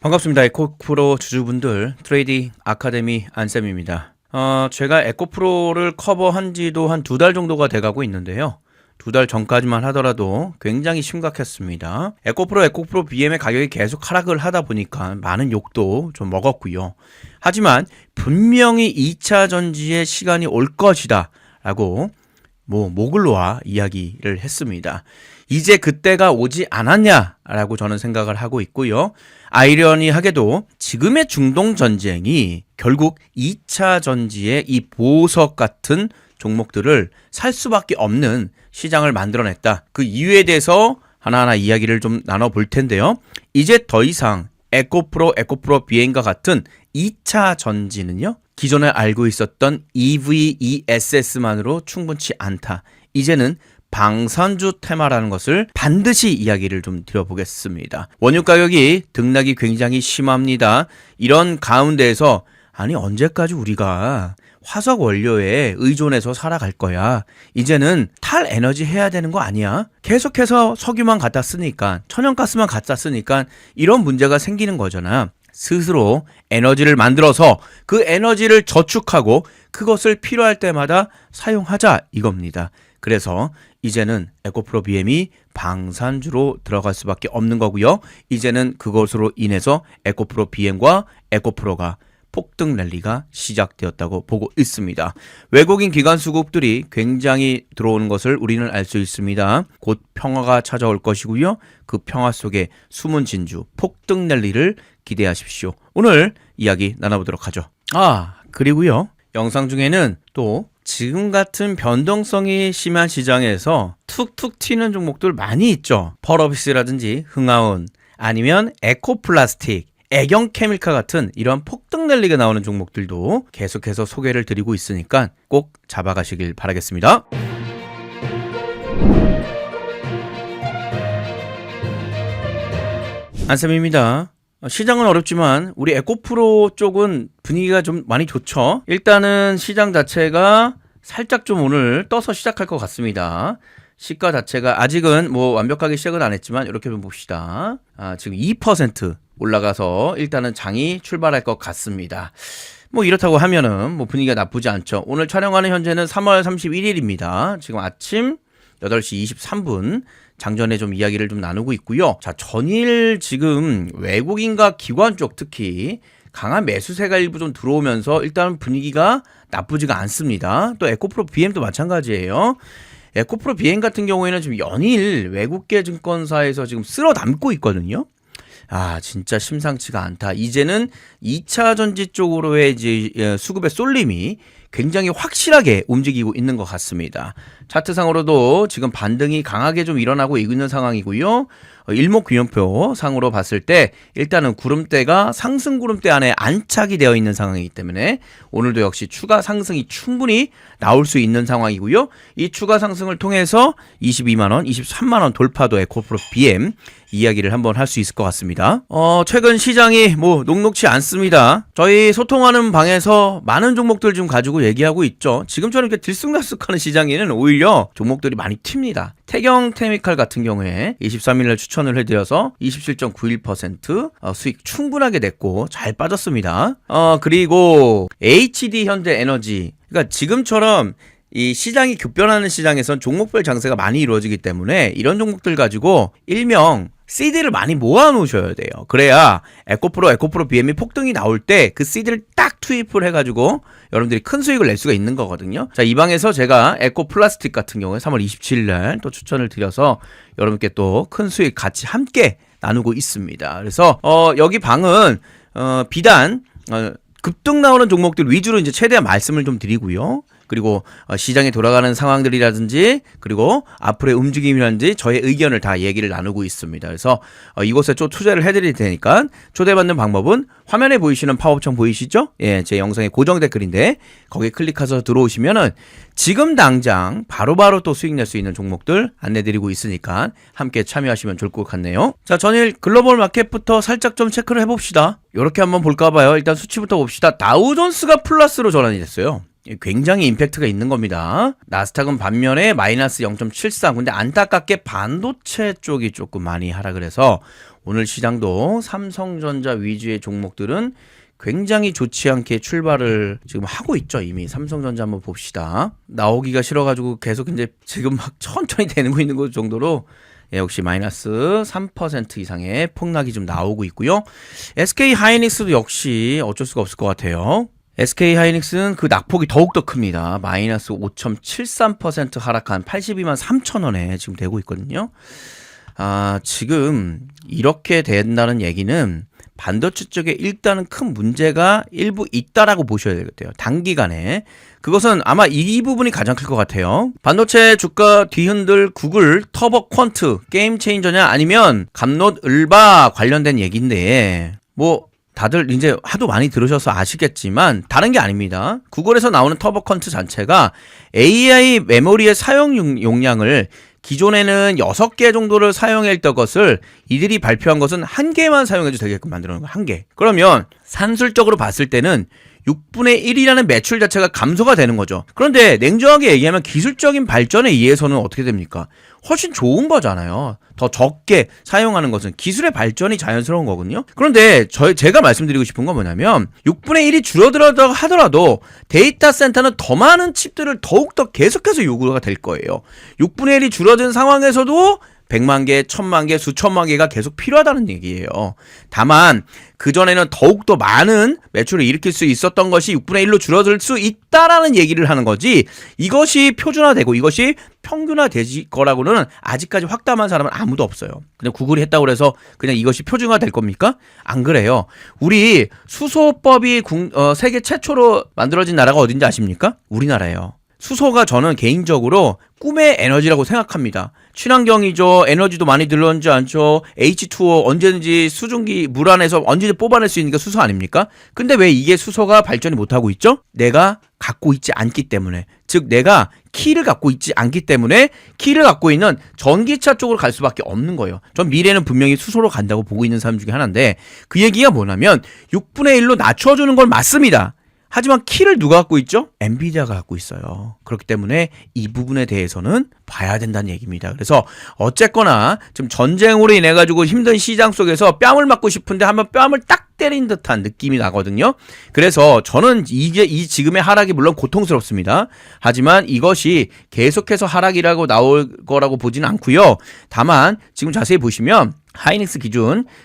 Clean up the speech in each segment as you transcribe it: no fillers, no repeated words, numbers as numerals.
반갑습니다. 에코프로 주주분들, 트레이딩 아카데미 안쌤입니다. 제가 에코프로를 커버한 지도 한 2달 정도가 돼가고 있는데요. 2달 전까지만 하더라도 굉장히 심각했습니다. 에코프로 BM의 가격이 계속 하락을 하다 보니까 많은 욕도 좀 먹었고요. 하지만 분명히 2차 전지의 시간이 올 것이다 라고 목을 놓아 이야기를 했습니다. 이제 그때가 오지 않았냐라고 저는 생각을 하고 있고요. 아이러니하게도 지금의 중동 전쟁이 결국 2차 전지의 이 보석 같은 종목들을 살 수밖에 없는 시장을 만들어냈다. 그 이유에 대해서 하나하나 이야기를 좀 나눠볼 텐데요. 이제 더 이상 에코프로 BM과 같은 2차 전지는요, 기존에 알고 있었던 EVESS만으로 충분치 않다. 이제는 방산주 테마라는 것을 반드시 이야기를 좀 드려보겠습니다. 원유 가격이 등락이 굉장히 심합니다. 이런 가운데에서 아니 언제까지 우리가 화석 원료에 의존해서 살아갈 거야. 이제는 탈에너지 해야 되는 거 아니야? 계속해서 석유만 갖다 쓰니까, 천연가스만 갖다 쓰니까 이런 문제가 생기는 거잖아. 스스로 에너지를 만들어서 그 에너지를 저축하고 그것을 필요할 때마다 사용하자 이겁니다. 그래서 이제는 에코프로 BM이 방산주로 들어갈 수밖에 없는 거고요. 이제는 그것으로 인해서 에코프로 BM과 에코프로가 폭등 랠리가 시작되었다고 보고 있습니다. 외국인 기관 수급들이 굉장히 들어오는 것을 우리는 알 수 있습니다. 곧 평화가 찾아올 것이고요. 그 평화 속에 숨은 진주, 폭등 랠리를 기대하십시오. 오늘 이야기 나눠보도록 하죠. 그리고요. 영상 중에는 또 지금 같은 변동성이 심한 시장에서 툭툭 튀는 종목들 많이 있죠. 펄어비스라든지 흥하운, 아니면 에코플라스틱, 애경케미칼 같은 이런 폭등 랠리가 나오는 종목들도 계속해서 소개를 드리고 있으니까 꼭 잡아가시길 바라겠습니다. 안쌤입니다. 시장은 어렵지만 우리 에코프로 쪽은 분위기가 좀 많이 좋죠. 일단은 시장 자체가 살짝 좀 오늘 떠서 시작할 것 같습니다. 시가 자체가 아직은 완벽하게 시작은 안 했지만 이렇게 좀 봅시다. 지금 2% 올라가서 일단은 장이 출발할 것 같습니다. 이렇다고 하면은 분위기가 나쁘지 않죠. 오늘 촬영하는 현재는 3월 31일입니다. 지금 아침 8시 23분 장전에 좀 이야기를 좀 나누고 있고요. 자, 전일 지금 외국인과 기관 쪽 특히 강한 매수세가 일부 좀 들어오면서 일단 분위기가 나쁘지가 않습니다. 또 에코프로 BM도 마찬가지예요. 에코프로 BM 같은 경우에는 지금 연일 외국계 증권사에서 지금 쓸어 담고 있거든요. 진짜 심상치가 않다. 이제는 2차 전지 쪽으로의 이제 수급의 쏠림이 굉장히 확실하게 움직이고 있는 것 같습니다. 차트상으로도 지금 반등이 강하게 좀 일어나고 있는 상황이고요. 일목균형표 상으로 봤을 때 일단은 구름대가 상승 구름대 안에 안착이 되어 있는 상황이기 때문에 오늘도 역시 추가 상승이 충분히 나올 수 있는 상황이고요. 이 추가 상승을 통해서 22만원, 23만원 돌파도 에코프로 BM 이야기를 한번 할 수 있을 것 같습니다. 최근 시장이 녹록치 않습니다. 저희 소통하는 방에서 많은 종목들 좀 가지고 얘기하고 있죠. 지금처럼 이렇게 들쑥날쑥하는 시장에는 오히려 종목들이 많이 튑니다. 태경케미칼 같은 경우에 23일날 추천을 해드려서 27.91% 수익 충분하게 냈고 잘 빠졌습니다. 그리고 HD현대에너지, 그러니까 지금처럼 이 시장이 급변하는 시장에선 종목별 장세가 많이 이루어지기 때문에 이런 종목들 가지고 일명 CD를 많이 모아 놓으셔야 돼요. 그래야 에코프로 BM이 폭등이 나올 때 그 CD를 딱 투입을 해가지고 여러분들이 큰 수익을 낼 수가 있는 거거든요. 자, 이 방에서 제가 에코플라스틱 같은 경우에 3월 27일 또 추천을 드려서 여러분께 또 큰 수익 같이 함께 나누고 있습니다. 그래서 여기 방은 비단 급등 나오는 종목들 위주로 이제 최대한 말씀을 좀 드리고요. 그리고 시장에 돌아가는 상황들이라든지 그리고 앞으로의 움직임이라든지 저의 의견을 다 얘기를 나누고 있습니다. 그래서 이곳에 좀 투자를 해드릴 테니까 초대받는 방법은 화면에 보이시는 파워청 보이시죠? 예, 제 영상에 고정 댓글인데 거기에 클릭해서 들어오시면은 지금 당장 바로바로 또 수익 낼 수 있는 종목들 안내드리고 있으니까 함께 참여하시면 좋을 것 같네요. 자, 전일 글로벌 마켓부터 살짝 좀 체크를 해봅시다. 이렇게 한번 볼까봐요. 일단 수치부터 봅시다. 다우존스가 플러스로 전환이 됐어요. 굉장히 임팩트가 있는 겁니다. 나스닥은 반면에 마이너스 0.73. 근데 안타깝게 반도체 쪽이 조금 많이 하락을 해서 오늘 시장도 삼성전자 위주의 종목들은 굉장히 좋지 않게 출발을 지금 하고 있죠. 이미 삼성전자 한번 봅시다. 나오기가 싫어가지고 계속 이제 지금 막 천천히 되고 있는 것 정도로 역시 마이너스 3% 이상의 폭락이 좀 나오고 있고요. SK 하이닉스도 역시 어쩔 수가 없을 것 같아요. SK 하이닉스는 그 낙폭이 더욱더 큽니다. 마이너스 5.73% 하락한 82만 3천 원에 지금 되고 있거든요. 지금 이렇게 된다는 얘기는 반도체 쪽에 일단은 큰 문제가 일부 있다라고 보셔야 되겠대요. 단기간에. 그것은 아마 이 부분이 가장 클 것 같아요. 반도체 주가 뒤흔들 구글, 터보 퀀트, 게임 체인저냐 아니면 감롯 을바 관련된 얘기인데 다들 이제 하도 많이 들으셔서 아시겠지만 다른 게 아닙니다. 구글에서 나오는 터보 퀀트 자체가 AI 메모리의 사용 용량을 기존에는 6개 정도를 사용했던 것을 이들이 발표한 것은 1개만 사용해도 되게끔 만들어 놓은 거예요. 1개. 그러면 산술적으로 봤을 때는 6분의 1이라는 매출 자체가 감소가 되는 거죠. 그런데 냉정하게 얘기하면 기술적인 발전에 의해서는 어떻게 됩니까? 훨씬 좋은 거잖아요. 더 적게 사용하는 것은 기술의 발전이 자연스러운 거거든요. 그런데 제가 말씀드리고 싶은 건 뭐냐면 6분의 1이 줄어들었다고 하더라도 데이터 센터는 더 많은 칩들을 더욱더 계속해서 요구가 될 거예요. 6분의 1이 줄어든 상황에서도 100만 개, 1000만 개, 수천만 개가 계속 필요하다는 얘기예요. 다만 그전에는 더욱더 많은 매출을 일으킬 수 있었던 것이 6분의 1로 줄어들 수 있다라는 얘기를 하는 거지, 이것이 표준화되고 이것이 평균화될 거라고는 아직까지 확답한 사람은 아무도 없어요. 그냥 구글이 했다고 해서 그냥 이것이 표준화될 겁니까? 안 그래요. 우리 수소법이 세계 최초로 만들어진 나라가 어딘지 아십니까? 우리나라예요. 수소가 저는 개인적으로 꿈의 에너지라고 생각합니다. 친환경이죠. 에너지도 많이 들어오지 않죠. H2O 언제든지 수증기 물 안에서 언제든지 뽑아낼 수 있는 게 수소 아닙니까? 근데 왜 이게 수소가 발전이 못하고 있죠? 내가 갖고 있지 않기 때문에. 즉 내가 키를 갖고 있지 않기 때문에 키를 갖고 있는 전기차 쪽으로 갈 수밖에 없는 거예요. 전 미래는 분명히 수소로 간다고 보고 있는 사람 중에 하나인데, 그 얘기가 뭐냐면 6분의 1로 낮춰주는 건 맞습니다. 하지만 키를 누가 갖고 있죠? 엔비디아가 갖고 있어요. 그렇기 때문에 이 부분에 대해서는 봐야 된다는 얘기입니다. 그래서 어쨌거나 지금 전쟁으로 인해 가지고 힘든 시장 속에서 뺨을 맞고 싶은데 한번 뺨을 딱 때린 듯한 느낌이 나거든요. 그래서 저는 이 지금의 하락이 물론 고통스럽습니다. 하지만 이것이 계속해서 하락이라고 나올 거라고 보지는 않고요. 다만 지금 자세히 보시면 하이닉스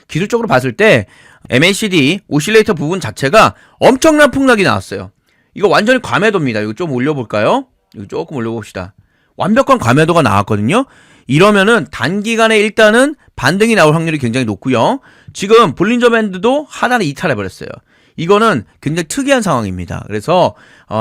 기술적으로 봤을 때 MACD 오실레이터 부분 자체가 엄청난 폭락이 나왔어요. 이거 완전히 과매도입니다. 이거 좀 올려볼까요? 이거 조금 올려봅시다. 완벽한 과매도가 나왔거든요. 이러면은 단기간에 일단은 반등이 나올 확률이 굉장히 높고요. 지금 볼린저 밴드도 하단에 이탈해버렸어요. 이거는 굉장히 특이한 상황입니다. 그래서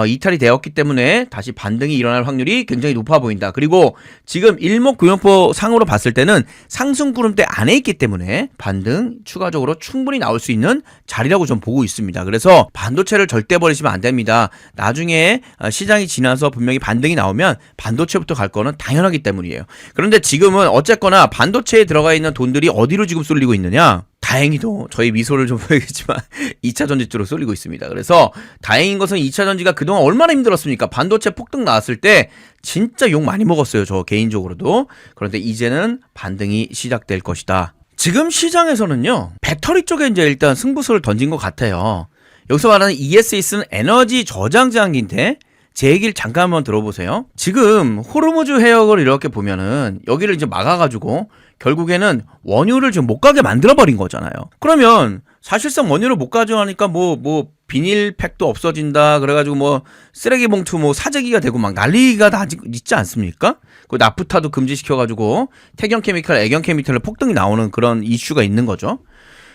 이탈이 되었기 때문에 다시 반등이 일어날 확률이 굉장히 높아 보인다. 그리고 지금 일목균형표 상으로 봤을 때는 상승 구름대 안에 있기 때문에 반등 추가적으로 충분히 나올 수 있는 자리라고 좀 보고 있습니다. 그래서 반도체를 절대 버리시면 안 됩니다. 나중에 시장이 지나서 분명히 반등이 나오면 반도체부터 갈 거는 당연하기 때문이에요. 그런데 지금은 어쨌거나 반도체에 들어가 있는 돈들이 어디로 지금 쏠리고 있느냐? 다행히도 저희 미소를 좀 보이겠지만 2차전지 쪽으로 쏠리고 있습니다. 그래서 다행인 것은 2차전지가 그동안 얼마나 힘들었습니까? 반도체 폭등 나왔을 때 진짜 욕 많이 먹었어요. 저 개인적으로도. 그런데 이제는 반등이 시작될 것이다. 지금 시장에서는요, 배터리 쪽에 이제 일단 승부수를 던진 것 같아요. 여기서 말하는 ESS는 에너지 저장장기인데 제 얘기를 잠깐 한번 들어보세요. 지금 호르무즈 해역을 이렇게 보면은 여기를 이제 막아가지고 결국에는 원유를 지금 못 가게 만들어버린 거잖아요. 그러면 사실상 원유를 못 가져가니까 비닐팩도 없어진다. 그래가지고 쓰레기 봉투 사재기가 되고 막 난리가 다 있지 않습니까? 그 나프타도 금지시켜가지고 태경케미칼, 애경케미칼로 폭등이 나오는 그런 이슈가 있는 거죠.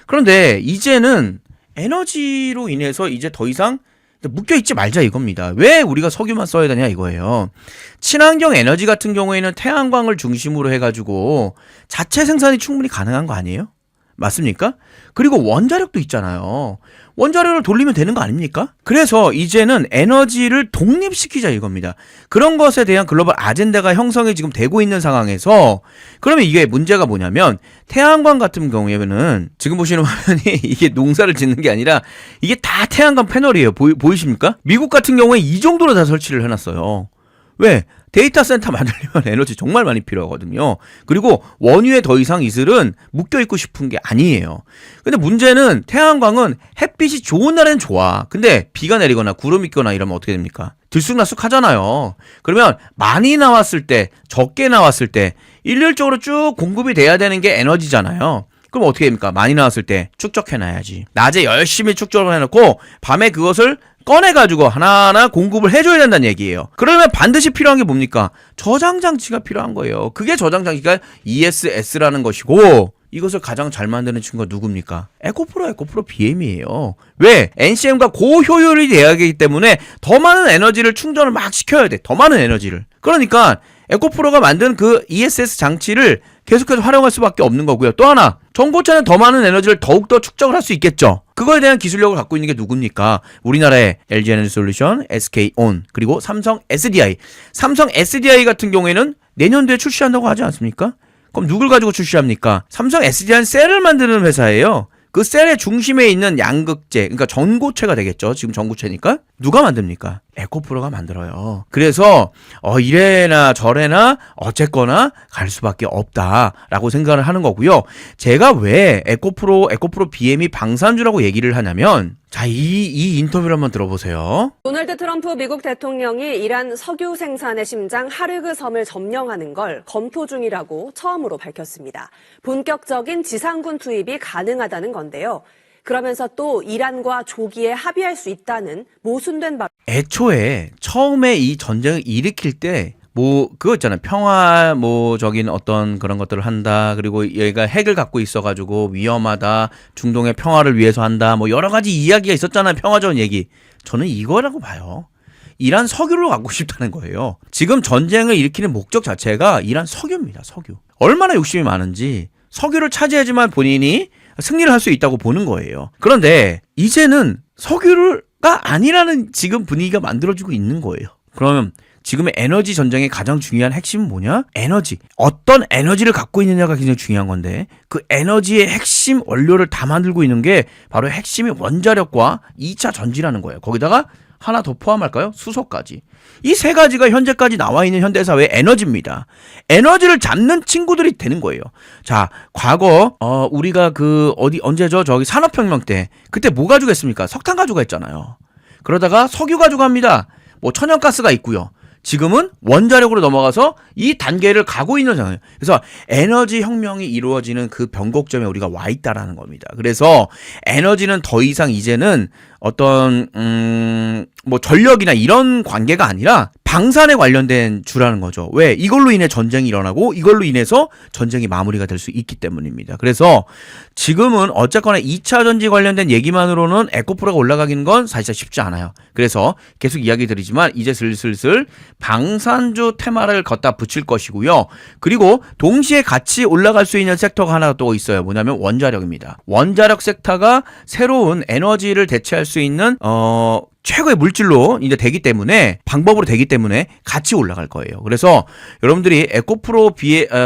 그런데 이제는 에너지로 인해서 이제 더 이상 묶여있지 말자 이겁니다. 왜 우리가 석유만 써야 되냐 이거예요. 친환경 에너지 같은 경우에는 태양광을 중심으로 해가지고 자체 생산이 충분히 가능한 거 아니에요? 맞습니까? 그리고 원자력도 있잖아요. 원자력을 돌리면 되는 거 아닙니까? 그래서 이제는 에너지를 독립시키자 이겁니다. 그런 것에 대한 글로벌 아젠다가 형성이 지금 되고 있는 상황에서, 그러면 이게 문제가 뭐냐면 태양광 같은 경우에는 지금 보시는 화면이 이게 농사를 짓는 게 아니라 이게 다 태양광 패널이에요. 보이십니까? 미국 같은 경우에 이 정도로 다 설치를 해놨어요. 왜? 데이터 센터 만들려면 에너지 정말 많이 필요하거든요. 그리고 원유에 더 이상 이슬은 묶여있고 싶은 게 아니에요. 근데 문제는 태양광은 햇빛이 좋은 날엔 좋아. 근데 비가 내리거나 구름이 있거나 이러면 어떻게 됩니까? 들쑥날쑥 하잖아요. 그러면 많이 나왔을 때, 적게 나왔을 때 일률적으로 쭉 공급이 돼야 되는 게 에너지잖아요. 그럼 어떻게 됩니까? 많이 나왔을 때 축적해놔야지. 낮에 열심히 축적을 해놓고 밤에 그것을 꺼내가지고 하나하나 공급을 해줘야 된다는 얘기예요. 그러면 반드시 필요한 게 뭡니까? 저장장치가 필요한 거예요. 그게 저장장치가 ESS라는 것이고, 이것을 가장 잘 만드는 친구가 누굽니까? 에코프로 BM이에요. 왜? NCM과 고효율이 돼야 하기 때문에 더 많은 에너지를 충전을 막 시켜야 돼. 더 많은 에너지를. 그러니까 에코프로가 만든 그 ESS 장치를 계속해서 활용할 수밖에 없는 거고요. 또 하나, 전고체는 더 많은 에너지를 더욱더 축적을 할 수 있겠죠. 그거에 대한 기술력을 갖고 있는 게 누굽니까? 우리나라의 LG에너지솔루션, SK온, 그리고 삼성 SDI. 삼성 SDI 같은 경우에는 내년도에 출시한다고 하지 않습니까? 그럼 누굴 가지고 출시합니까? 삼성 SDI는 셀을 만드는 회사예요. 그 셀의 중심에 있는 양극재, 그러니까 전고체가 되겠죠. 지금 전고체니까. 누가 만듭니까? 에코프로가 만들어요. 그래서 이래나 저래나 어쨌거나 갈 수밖에 없다라고 생각을 하는 거고요. 제가 왜 에코프로 BM이 방산주라고 얘기를 하냐면, 자, 이 인터뷰를 한번 들어보세요. 도널드 트럼프 미국 대통령이 이란 석유 생산의 심장 하르그 섬을 점령하는 걸 검토 중이라고 처음으로 밝혔습니다. 본격적인 지상군 투입이 가능하다는 건데요. 그러면서 또 이란과 조기에 합의할 수 있다는 모순된 발. 애초에 처음에 이 전쟁을 일으킬 때 그거 있잖아요. 평화, 저긴 어떤 그런 것들을 한다. 그리고 얘가 핵을 갖고 있어가지고 위험하다. 중동의 평화를 위해서 한다. 여러 가지 이야기가 있었잖아요. 평화적인 얘기. 저는 이거라고 봐요. 이란 석유를 갖고 싶다는 거예요. 지금 전쟁을 일으키는 목적 자체가 이란 석유입니다. 석유. 얼마나 욕심이 많은지 석유를 차지하지만 본인이 승리를 할 수 있다고 보는 거예요. 그런데 이제는 석유가 아니라는 지금 분위기가 만들어지고 있는 거예요. 그러면 지금의 에너지 전쟁의 가장 중요한 핵심은 뭐냐? 에너지. 어떤 에너지를 갖고 있느냐가 굉장히 중요한 건데, 그 에너지의 핵심 원료를 다 만들고 있는 게 바로 핵심이 원자력과 2차 전지라는 거예요. 거기다가 하나 더 포함할까요? 수소까지. 이 세 가지가 현재까지 나와 있는 현대사회의 에너지입니다. 에너지를 잡는 친구들이 되는 거예요. 자, 과거 우리가 언제죠? 저기 산업혁명 때 그때 뭐 가지고 했습니까? 석탄 가지고 했잖아요. 그러다가 석유 가지고 합니다. 천연가스가 있고요. 지금은 원자력으로 넘어가서 이 단계를 가고 있는 상황이에요. 그래서 에너지 혁명이 이루어지는 그 변곡점에 우리가 와 있다라는 겁니다. 그래서 에너지는 더 이상 이제는 어떤 전력이나 이런 관계가 아니라 방산에 관련된 주라는 거죠. 왜? 이걸로 인해 전쟁이 일어나고 이걸로 인해서 전쟁이 마무리가 될 수 있기 때문입니다. 그래서 지금은 어쨌거나 2차 전지 관련된 얘기만으로는 에코프로가 올라가기는 건 사실상 쉽지 않아요. 그래서 계속 이야기 드리지만 이제 슬슬 방산주 테마를 갖다 붙일 것이고요. 그리고 동시에 같이 올라갈 수 있는 섹터가 하나 또 있어요. 뭐냐면 원자력입니다. 원자력 섹터가 새로운 에너지를 대체할 수 있는 최고의 물질로 이제 방법으로 되기 때문에 같이 올라갈 거예요. 그래서 여러분들이 에코프로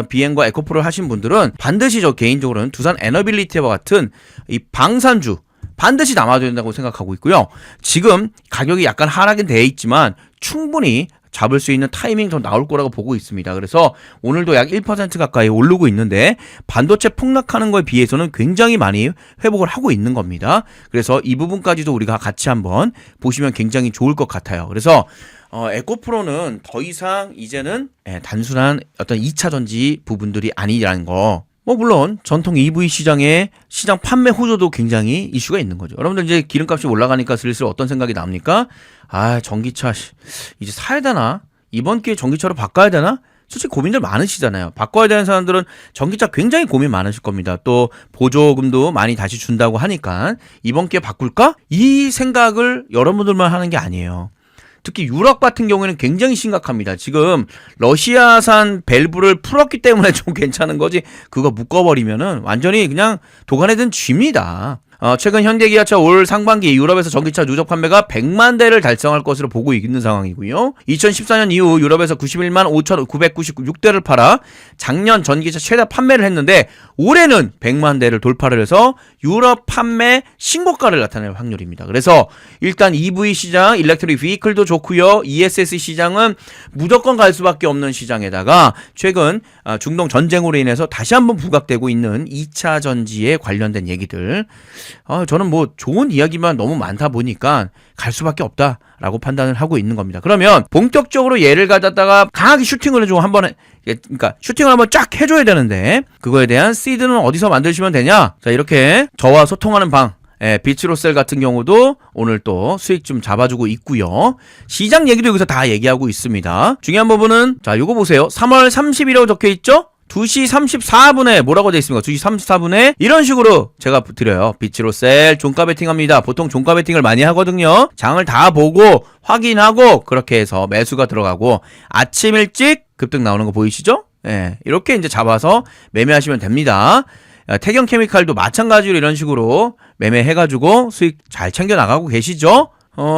비행과 에코프로를 하신 분들은 반드시 저 개인적으로는 두산 에너빌리티와 같은 이 방산주 반드시 남아야 된다고 생각하고 있고요. 지금 가격이 약간 하락은 돼 있지만 충분히 잡을 수 있는 타이밍 더 나올 거라고 보고 있습니다. 그래서 오늘도 약 1% 가까이 오르고 있는데 반도체 폭락하는 거에 비해서는 굉장히 많이 회복을 하고 있는 겁니다. 그래서 이 부분까지도 우리가 같이 한번 보시면 굉장히 좋을 것 같아요. 그래서 에코프로는 더 이상 이제는 단순한 어떤 2차 전지 부분들이 아니라는 거. 물론 전통 EV 시장 판매 호조도 굉장히 이슈가 있는 거죠. 여러분들 이제 기름값이 올라가니까 슬슬 어떤 생각이 납니까? 전기차 이제 사야 되나? 이번 기회에 전기차로 바꿔야 되나? 솔직히 고민들 많으시잖아요. 바꿔야 되는 사람들은 전기차 굉장히 고민 많으실 겁니다. 또 보조금도 많이 다시 준다고 하니까 이번 기회에 바꿀까? 이 생각을 여러분들만 하는 게 아니에요. 특히 유럽 같은 경우에는 굉장히 심각합니다. 지금 러시아산 밸브를 풀었기 때문에 좀 괜찮은 거지 그거 묶어버리면은 완전히 그냥 도관에 든 쥐입니다. 최근 현대기아차 올 상반기 유럽에서 전기차 누적 판매가 100만 대를 달성할 것으로 보고 있는 상황이고요. 2014년 이후 유럽에서 91만 5,996대를 팔아 작년 전기차 최다 판매를 했는데 올해는 100만 대를 돌파를 해서 유럽 판매 신고가를 나타낼 확률입니다. 그래서 일단 EV 시장, 일렉트릭 비클도 좋고요. ESS 시장은 무조건 갈 수밖에 없는 시장에다가 최근 중동 전쟁으로 인해서 다시 한번 부각되고 있는 2차 전지에 관련된 얘기들. 저는 뭐 좋은 이야기만 너무 많다 보니까 갈 수밖에 없다라고 판단을 하고 있는 겁니다. 그러면 본격적으로 얘를 가져다가 강하게 슈팅을 해주고 그러니까 슈팅을 한번 쫙 해줘야 되는데 그거에 대한 시드는 어디서 만드시면 되냐? 자, 이렇게 저와 소통하는 방 비츠로셀 같은 경우도 오늘 또 수익 좀 잡아주고 있고요. 시장 얘기도 여기서 다 얘기하고 있습니다. 중요한 부분은 자, 요거 보세요. 3월 30일이라고 적혀있죠? 2시 34분에 뭐라고 되어 있습니까? 2시 34분에 이런 식으로 제가 드려요. 비츠로셀 종가 베팅합니다. 보통 종가 베팅을 많이 하거든요. 장을 다 보고 확인하고 그렇게 해서 매수가 들어가고 아침 일찍 급등 나오는 거 보이시죠? 이렇게 이제 잡아서 매매하시면 됩니다. 태경케미칼도 마찬가지로 이런 식으로 매매해가지고 수익 잘 챙겨 나가고 계시죠?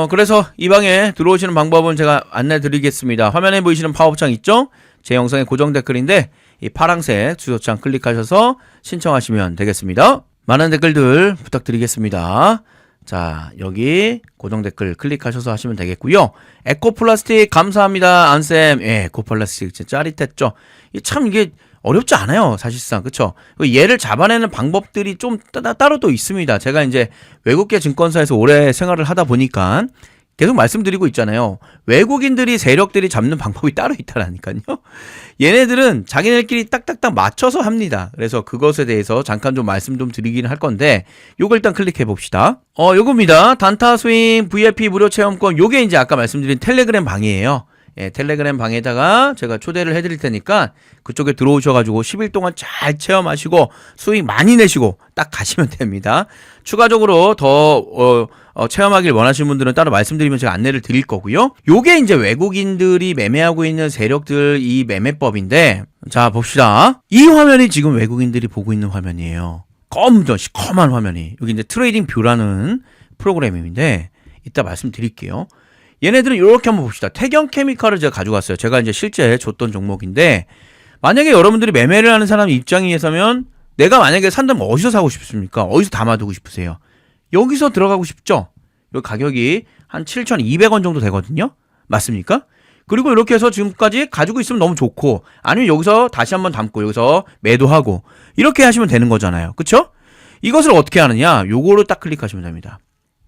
그래서 이 방에 들어오시는 방법은 제가 안내 드리겠습니다. 화면에 보이시는 파업창 있죠? 제 영상의 고정 댓글인데 이 파랑색 주소창 클릭하셔서 신청하시면 되겠습니다. 많은 댓글들 부탁드리겠습니다. 자, 여기 고정 댓글 클릭하셔서 하시면 되겠고요. 에코플라스틱 감사합니다. 안쌤. 에코플라스틱 진짜 짜릿했죠. 참 이게 어렵지 않아요. 사실상. 그쵸? 얘를 잡아내는 방법들이 좀 따로 또 있습니다. 제가 이제 외국계 증권사에서 오래 생활을 하다 보니까 계속 말씀드리고 있잖아요. 외국인들이 세력들이 잡는 방법이 따로 있다라니까요. 얘네들은 자기네들끼리 딱딱딱 맞춰서 합니다. 그래서 그것에 대해서 잠깐 좀 말씀 좀 드리긴 할 건데 요거 일단 클릭해 봅시다. 요겁니다. 단타 스윙 VIP 무료 체험권. 요게 이제 아까 말씀드린 텔레그램 방이에요. 텔레그램 방에다가 제가 초대를 해드릴 테니까 그쪽에 들어오셔가지고 10일 동안 잘 체험하시고 수익 많이 내시고 딱 가시면 됩니다. 추가적으로 더 체험하길 원하시는 분들은 따로 말씀드리면 제가 안내를 드릴 거고요. 요게 이제 외국인들이 매매하고 있는 세력들 이 매매법인데 자 봅시다. 이 화면이 지금 외국인들이 보고 있는 화면이에요. 검정 시커먼 화면이 여기 이제 트레이딩 뷰라는 프로그램인데 이따 말씀드릴게요. 얘네들은 이렇게 한번 봅시다. 태경케미칼을 제가 가져갔어요. 제가 이제 실제 줬던 종목인데 만약에 여러분들이 매매를 하는 사람 입장에서면 내가 만약에 산다면 어디서 사고 싶습니까? 어디서 담아두고 싶으세요? 여기서 들어가고 싶죠? 이 가격이 한 7,200원 정도 되거든요? 맞습니까? 그리고 이렇게 해서 지금까지 가지고 있으면 너무 좋고 아니면 여기서 다시 한번 담고 여기서 매도하고 이렇게 하시면 되는 거잖아요. 그쵸? 이것을 어떻게 하느냐? 요거로 딱 클릭하시면 됩니다.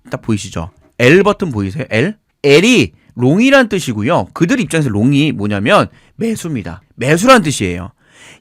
딱 보이시죠? L 버튼 보이세요? L? L이 롱이란 뜻이고요. 그들 입장에서 롱이 뭐냐면 매수입니다. 매수란 뜻이에요.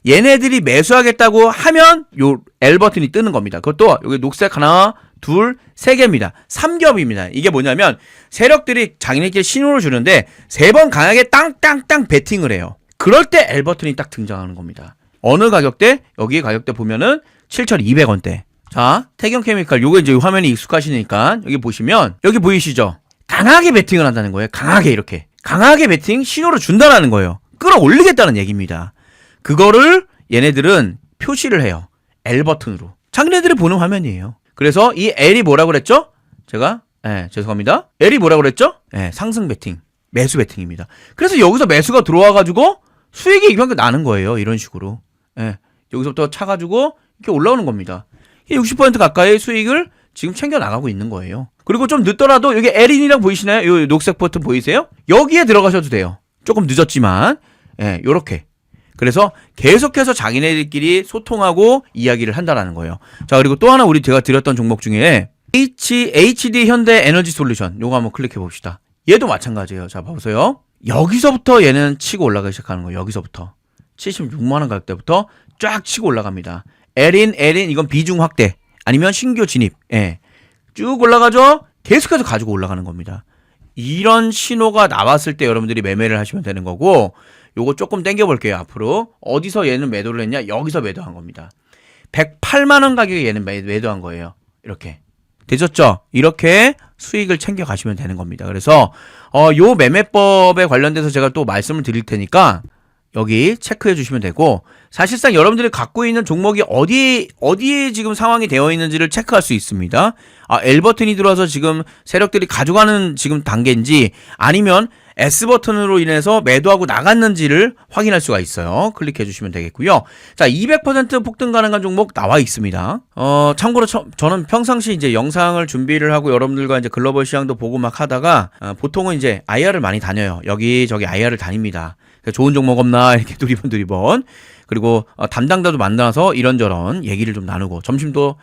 얘네들이 매수하겠다고 하면 요 L 버튼이 뜨는 겁니다. 그것도 여기 녹색 하나, 둘, 세 개입니다. 3겹입니다. 이게 뭐냐면 세력들이 자기네끼리 신호를 주는데 3번 강하게 땅땅땅 베팅을 해요. 그럴 때 L 버튼이 딱 등장하는 겁니다. 어느 가격대? 여기 가격대 보면은 7,200원대. 자, 태경케미칼 요거 이제 화면이 익숙하시니까 여기 보시면 여기 보이시죠? 강하게 베팅을 한다는 거예요. 강하게 이렇게. 강하게 베팅 신호를 준다라는 거예요. 끌어올리겠다는 얘기입니다. 그거를 얘네들은 표시를 해요. L 버튼으로. 자기네들이 보는 화면이에요. 그래서 이 L이 뭐라고 그랬죠? 제가 죄송합니다. L이 뭐라고 그랬죠? 상승 베팅. 매수 베팅입니다. 그래서 여기서 매수가 들어와가지고 수익이 이만큼 나는 거예요. 이런 식으로. 여기서부터 차가지고 이렇게 올라오는 겁니다. 60% 가까이 수익을 지금 챙겨 나가고 있는 거예요. 그리고 좀 늦더라도 여기 L인이라고 보이시나요? 요 녹색 버튼 보이세요? 여기에 들어가셔도 돼요. 조금 늦었지만 요렇게. 그래서 계속해서 자기네들끼리 소통하고 이야기를 한다라는 거예요. 자, 그리고 또 하나 제가 드렸던 종목 중에 HD 현대 에너지 솔루션 요거 한번 클릭해 봅시다. 얘도 마찬가지예요. 자, 보세요. 여기서부터 얘는 치고 올라가기 시작하는 거예요. 여기서부터 76만원 가격대부터 쫙 치고 올라갑니다. L인 이건 비중 확대 아니면 신규 진입. 쭉 올라가죠. 계속해서 가지고 올라가는 겁니다. 이런 신호가 나왔을 때 여러분들이 매매를 하시면 되는 거고 요거 조금 당겨 볼게요. 앞으로 어디서 얘는 매도를 했냐? 여기서 매도한 겁니다. 108만원 가격에 얘는 매도한 거예요. 이렇게 되셨죠? 이렇게 수익을 챙겨 가시면 되는 겁니다. 그래서 요 매매법에 관련돼서 제가 또 말씀을 드릴 테니까 여기 체크해 주시면 되고, 사실상 여러분들이 갖고 있는 종목이 어디에 지금 상황이 되어 있는지를 체크할 수 있습니다. L 버튼이 들어와서 지금 세력들이 가져가는 지금 단계인지, 아니면 S 버튼으로 인해서 매도하고 나갔는지를 확인할 수가 있어요. 클릭해 주시면 되겠고요. 자, 200% 폭등 가능한 종목 나와 있습니다. 참고로 저는 평상시 이제 영상을 준비를 하고 여러분들과 이제 글로벌 시장도 보고 막 하다가, 보통은 이제 IR을 많이 다녀요. 여기저기 IR을 다닙니다. 좋은 종목 없나 이렇게 두리번 그리고 담당자도 만나서 이런저런 얘기를 좀 나누고 점심도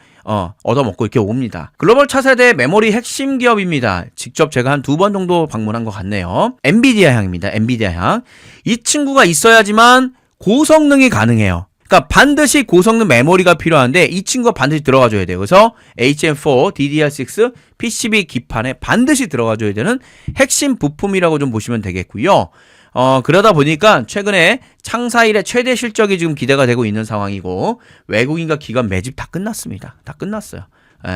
얻어먹고 이렇게 옵니다. 글로벌 차세대 메모리 핵심 기업입니다. 직접 제가 한 2번 정도 방문한 것 같네요. 엔비디아 향입니다. 엔비디아 향. 이 친구가 있어야지만 고성능이 가능해요. 그러니까 반드시 고성능 메모리가 필요한데 이 친구가 반드시 들어가줘야 돼요. 그래서 HM4, DDR6, PCB 기판에 반드시 들어가줘야 되는 핵심 부품이라고 좀 보시면 되겠고요. 그러다 보니까 최근에 창사 일의 최대 실적이 지금 기대가 되고 있는 상황이고, 외국인과 기관 매집 다 끝났습니다. 다 끝났어요.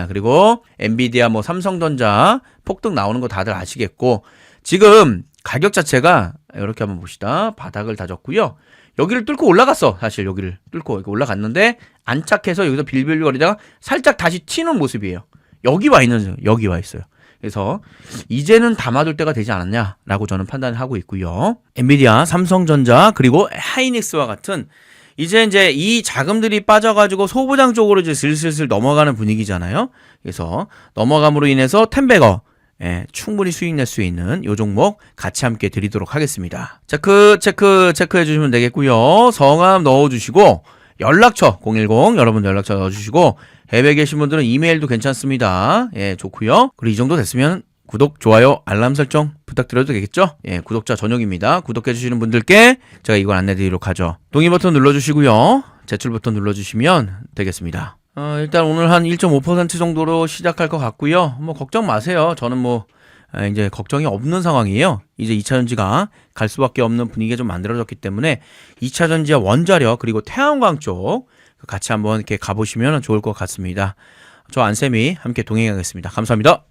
그리고 엔비디아, 삼성전자 폭등 나오는 거 다들 아시겠고, 지금 가격 자체가 이렇게 한번 봅시다. 바닥을 다졌고요. 여기를 뚫고 올라갔어. 사실 여기를 뚫고 이렇게 올라갔는데 안착해서 여기서 빌빌거리다가 살짝 다시 튀는 모습이에요. 여기 와 있어요. 그래서 이제는 담아둘 때가 되지 않았냐라고 저는 판단을 하고 있고요. 엔비디아, 삼성전자, 그리고 하이닉스와 같은 이제 이 자금들이 빠져가지고 소부장 쪽으로 이제 슬슬 넘어가는 분위기잖아요. 그래서 넘어감으로 인해서 텐베거 충분히 수익 낼 수 있는 요 종목 같이 함께 드리도록 하겠습니다. 체크해 주시면 되겠고요. 성함 넣어주시고 연락처 010 여러분 연락처 넣어주시고, 해외에 계신 분들은 이메일도 괜찮습니다. 좋고요. 그리고 이 정도 됐으면 구독, 좋아요, 알람 설정 부탁드려도 되겠죠? 구독자 전용입니다. 구독해 주시는 분들께 제가 이걸 안내드리도록 하죠. 동의 버튼 눌러주시고요. 제출 버튼 눌러주시면 되겠습니다. 일단 오늘 한 1.5% 정도로 시작할 것 같고요. 걱정 마세요. 저는 이제 걱정이 없는 상황이에요. 이제 2차전지가 갈 수밖에 없는 분위기가 좀 만들어졌기 때문에 2차전지와 원자력 그리고 태양광 쪽 같이 한번 이렇게 가보시면 좋을 것 같습니다. 저 안쌤이 함께 동행하겠습니다. 감사합니다.